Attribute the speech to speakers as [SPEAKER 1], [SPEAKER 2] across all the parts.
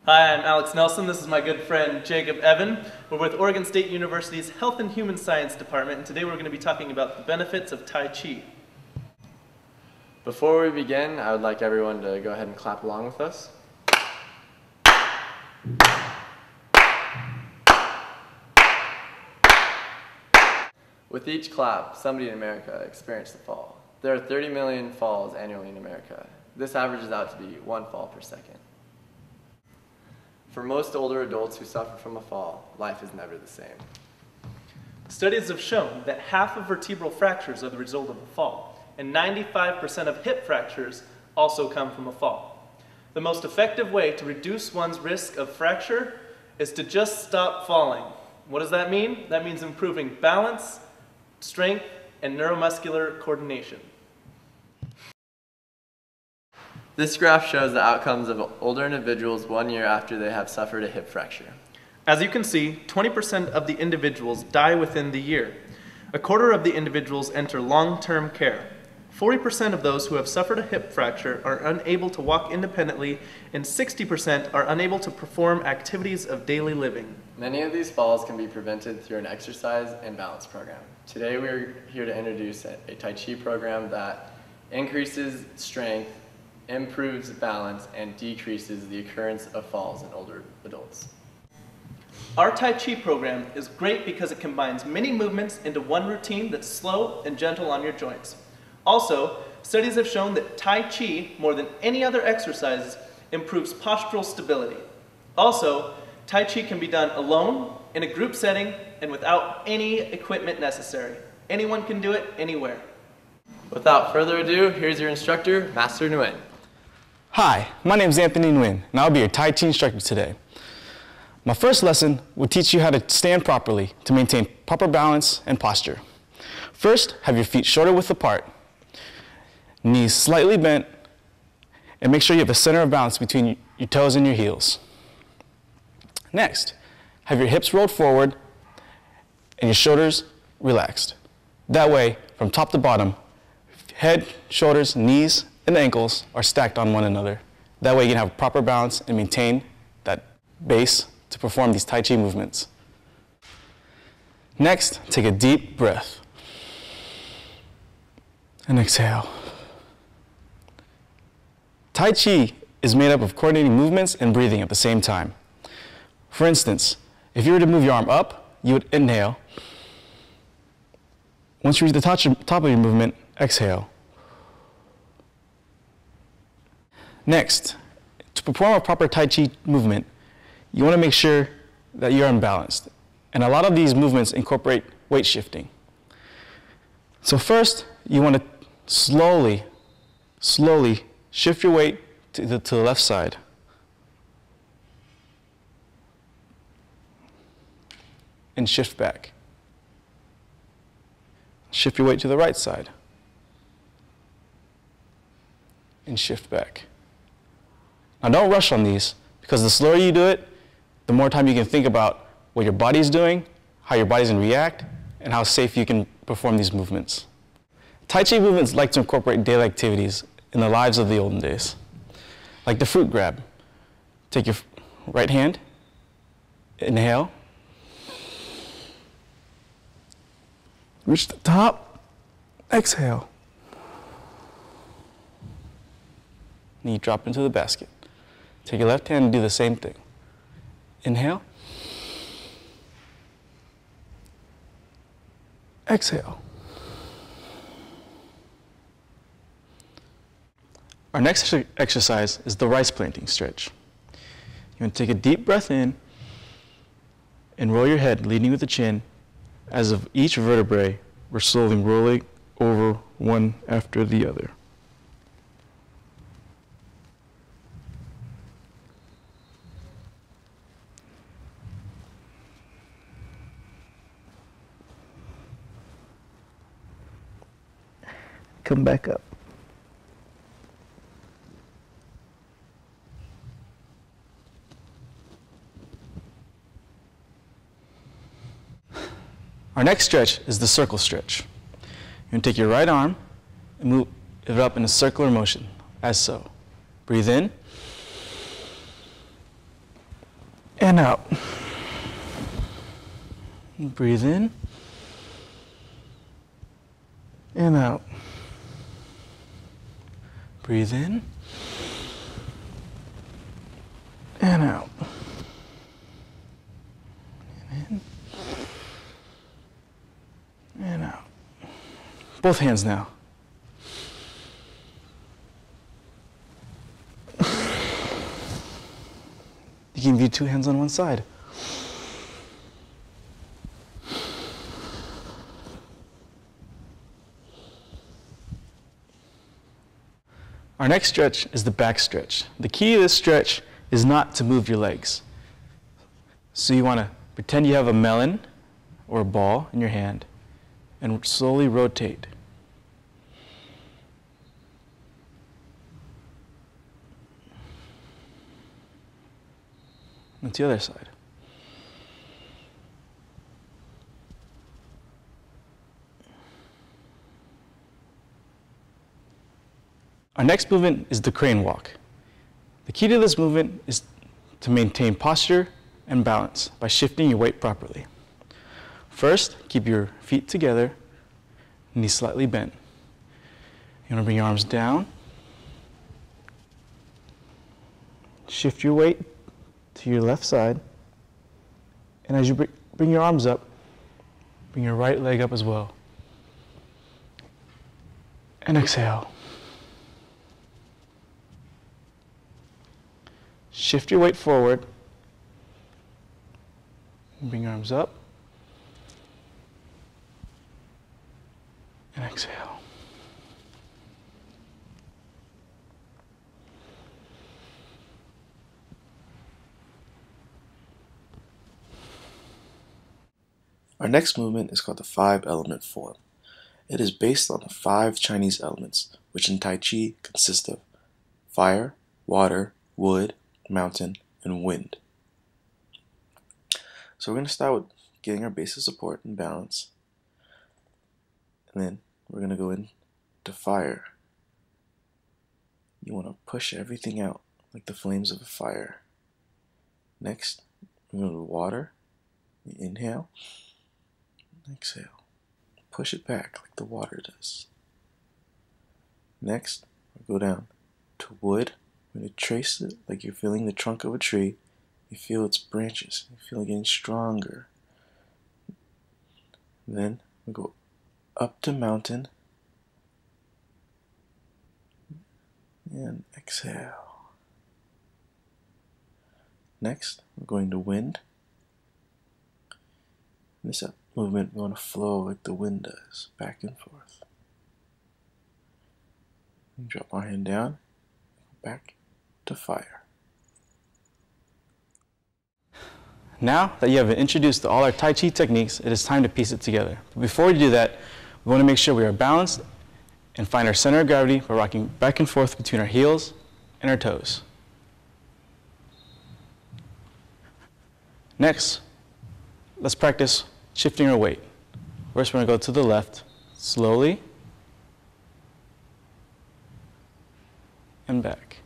[SPEAKER 1] Hi, I'm Alex Nelson. This is my good friend Jacob Evan. We're with Oregon State University's Health and Human Science Department, and today we're going to be talking about the benefits of Tai Chi.
[SPEAKER 2] Before we begin, I would like everyone to go ahead and clap along with us. With each clap, somebody in America experienced a fall. There are 30 million falls annually in America. This averages out to be 1 fall per second. For most older adults who suffer from a fall, life is never the same.
[SPEAKER 1] Studies have shown that half of vertebral fractures are the result of a fall, and 95% of hip fractures also come from a fall. The most effective way to reduce one's risk of fracture is to just stop falling. What does that mean? That means improving balance, strength, and neuromuscular coordination.
[SPEAKER 2] This graph shows the outcomes of older individuals 1 year after they have suffered a hip fracture.
[SPEAKER 1] As you can see, 20% of the individuals die within the year. A quarter of the individuals enter long-term care. 40% of those who have suffered a hip fracture are unable to walk independently, and 60% are unable to perform activities of daily living.
[SPEAKER 2] Many of these falls can be prevented through an exercise and balance program. Today we're here to introduce a Tai Chi program that increases strength, improves balance, and decreases the occurrence of falls in older adults.
[SPEAKER 1] Our Tai Chi program is great because it combines many movements into one routine that's slow and gentle on your joints. Also, studies have shown that Tai Chi, more than any other exercise, improves postural stability. Also, Tai Chi can be done alone, in a group setting, and without any equipment necessary. Anyone can do it, anywhere.
[SPEAKER 2] Without further ado, here's your instructor, Master Nguyen.
[SPEAKER 3] Hi, my name is Anthony Nguyen, and I'll be your Tai Chi instructor today. My first lesson will teach you how to stand properly to maintain proper balance and posture. First, have your feet shoulder width apart, knees slightly bent, and make sure you have a center of balance between your toes and your heels. Next, have your hips rolled forward and your shoulders relaxed. That way, from top to bottom, head, shoulders, knees, and ankles are stacked on one another. That way you can have proper balance and maintain that base to perform these Tai Chi movements. Next, take a deep breath and exhale. Tai Chi is made up of coordinating movements and breathing at the same time. For instance, if you were to move your arm up, you would inhale. Once you reach the top of your movement, exhale. Next, to perform a proper Tai Chi movement, you want to make sure that you're unbalanced. And a lot of these movements incorporate weight shifting. So first, you want to slowly shift your weight to the left side. And shift back. Shift your weight to the right side. And shift back. Now don't rush on these, because the slower you do it, the more time you can think about what your body's doing, how your body's going to react, and how safe you can perform these movements. Tai Chi movements like to incorporate daily activities in the lives of the olden days, like the fruit grab. Take your right hand, inhale, reach the top, exhale, and you drop into the basket. Take your left hand and do the same thing. Inhale. Exhale. Our next exercise is the rice planting stretch. You want to take a deep breath in and roll your head, leading with the chin. As of each vertebrae, we're slowly rolling over one after the other. Come back up. Our next stretch is the circle stretch. You're going to take your right arm and move it up in a circular motion, as so. Breathe in. and out. Breathe in and out. Breathe in and out. In and out. Both hands now. You can do two hands on one side. Our next stretch is the back stretch. The key to this stretch is not to move your legs. So you want to pretend you have a melon or a ball in your hand and slowly rotate. And to the other side. Our next movement is the crane walk. The key to this movement is to maintain posture and balance by shifting your weight properly. First, keep your feet together, knees slightly bent. You want to bring your arms down. Shift your weight to your left side. And as you bring your arms up, bring your right leg up as well. And exhale. Shift your weight forward. Bring your arms up. And exhale.
[SPEAKER 4] Our next movement is called the 5-element form. It is based on the 5 Chinese elements, which in Tai Chi consist of fire, water, wood, mountain, and wind. So we're going to start with getting our base of support and balance. And then we're going to go into fire. You want to push everything out like the flames of a fire. Next, we're going to water. You inhale. Exhale. Push it back like the water does. Next, we'll go down to wood. We're going to trace it like you're feeling the trunk of a tree. You feel its branches. You feel it getting stronger. Then we go up to mountain. And exhale. Next, we're going to wind. In this movement, we want to flow like the wind does, back and forth. And drop our hand down, back to fire.
[SPEAKER 3] Now that you have been introduced to all our Tai Chi techniques, it is time to piece it together. But before we do that, we want to make sure we are balanced and find our center of gravity by rocking back and forth between our heels and our toes. Next, let's practice shifting our weight. First, we're going to go to the left, slowly, and back.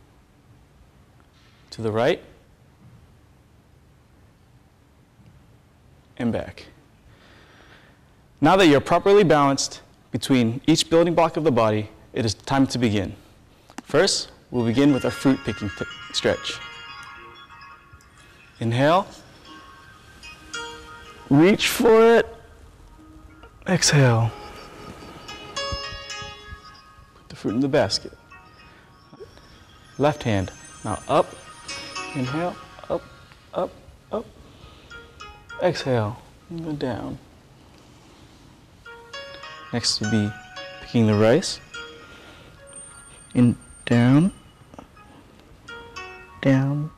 [SPEAKER 3] To the right, and back. Now that you're properly balanced between each building block of the body, it is time to begin. First, we'll begin with our fruit picking stretch. Inhale. Reach for it. Exhale. Put the fruit in the basket. Left hand. Now up. Inhale. Up, up, up. Exhale. And go down. Next will be picking the rice. In, down, down.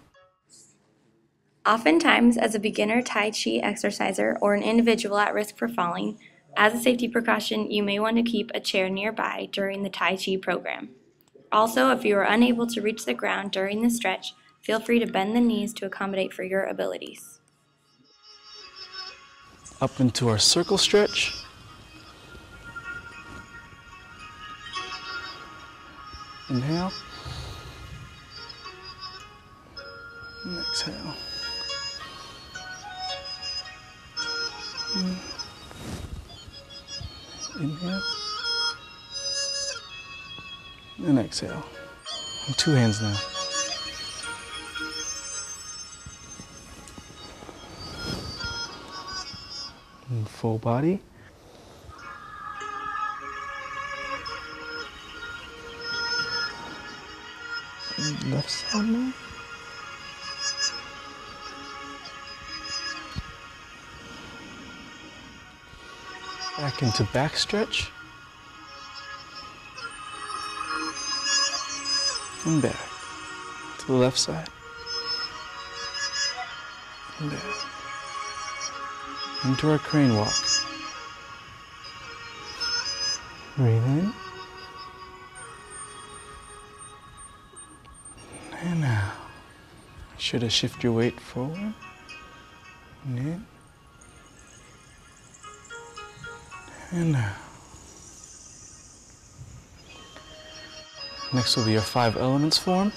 [SPEAKER 5] Oftentimes, as a beginner Tai Chi exerciser or an individual at risk for falling, as a safety precaution, you may want to keep a chair nearby during the Tai Chi program. Also, if you are unable to reach the ground during the stretch, feel free to bend the knees to accommodate for your abilities.
[SPEAKER 3] Up into our circle stretch. Inhale. And exhale. Inhale. And exhale. And 2 hands now. And full body. And left side now. Back into back stretch. And back to the left side. And back. Into our crane walk. Breathe in. And out. Make sure to shift your weight forward. And in. And out. Next will be our 5 elements form,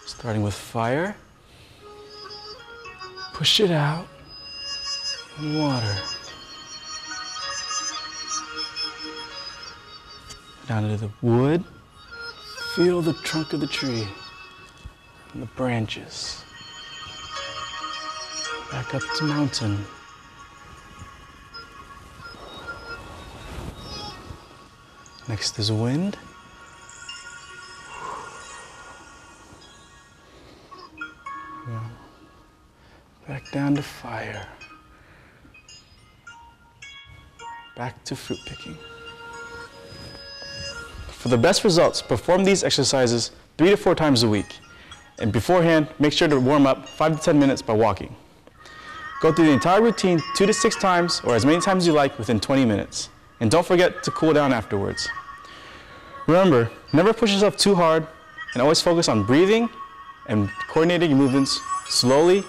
[SPEAKER 3] starting with fire. Push it out. And water. Down to the wood. Feel the trunk of the tree and the branches. Back up to mountain. Next is wind. Back down to fire. Back to fruit picking. For the best results, perform these exercises 3 to 4 times a week. And beforehand, make sure to warm up 5 to 10 minutes by walking. Go through the entire routine 2 to 6 times or as many times as you like within 20 minutes. And don't forget to cool down afterwards. Remember, never push yourself too hard and always focus on breathing and coordinating your movements slowly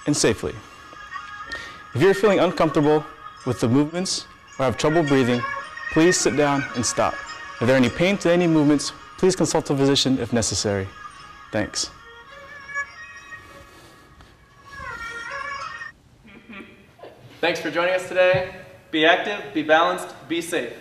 [SPEAKER 3] and safely. If you're feeling uncomfortable with the movements or have trouble breathing, please sit down and stop. If there are any pain to any movements, please consult a physician if necessary. Thanks.
[SPEAKER 2] Thanks for joining us today.
[SPEAKER 1] Be active, be balanced, be safe.